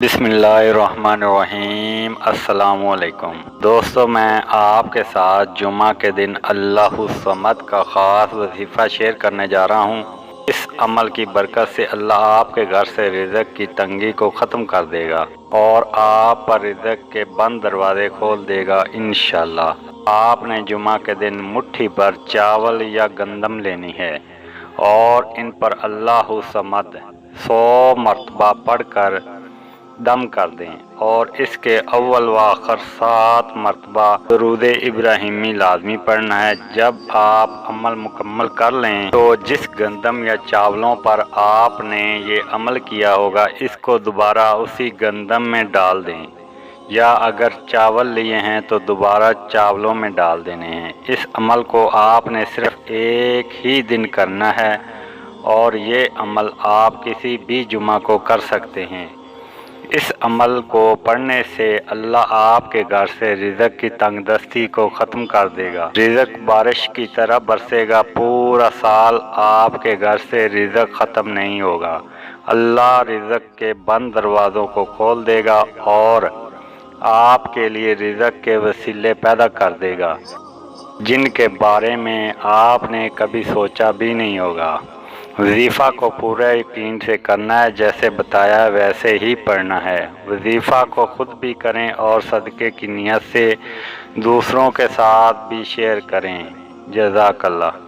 بسم اللہ الرحمن الرحیم۔ السلام علیکم دوستو، میں آپ کے ساتھ جمعہ کے دن اللہ الصمد کا خاص وظیفہ شیئر کرنے جا رہا ہوں۔ اس عمل کی برکت سے اللہ آپ کے گھر سے رزق کی تنگی کو ختم کر دے گا اور آپ پر رزق کے بند دروازے کھول دے گا انشاءاللہ۔ آپ نے جمعہ کے دن مٹھی بھر چاول یا گندم لینی ہے اور ان پر اللہ الصمد 100 مرتبہ پڑھ کر دم کر دیں اور اس کے اول و آخر 7 مرتبہ درود ابراہیمی لازمی پڑھنا ہے۔ جب آپ عمل مکمل کر لیں تو جس گندم یا چاولوں پر آپ نے یہ عمل کیا ہوگا اس کو دوبارہ اسی گندم میں ڈال دیں، یا اگر چاول لیے ہیں تو دوبارہ چاولوں میں ڈال دینے ہیں۔ اس عمل کو آپ نے صرف ایک ہی دن کرنا ہے اور یہ عمل آپ کسی بھی جمعہ کو کر سکتے ہیں۔ اس عمل کو پڑھنے سے اللہ آپ کے گھر سے رزق کی تنگ دستی کو ختم کر دے گا۔ رزق بارش کی طرح برسے گا، پورا سال آپ کے گھر سے رزق ختم نہیں ہوگا۔ اللہ رزق کے بند دروازوں کو کھول دے گا اور آپ کے لیے رزق کے وسیلے پیدا کر دے گا جن کے بارے میں آپ نے کبھی سوچا بھی نہیں ہوگا۔ وظیفہ کو پورے یقین سے کرنا ہے، جیسے بتایا ویسے ہی پڑھنا ہے۔ وظیفہ کو خود بھی کریں اور صدقے کی نیت سے دوسروں کے ساتھ بھی شیئر کریں۔ جزاک اللہ۔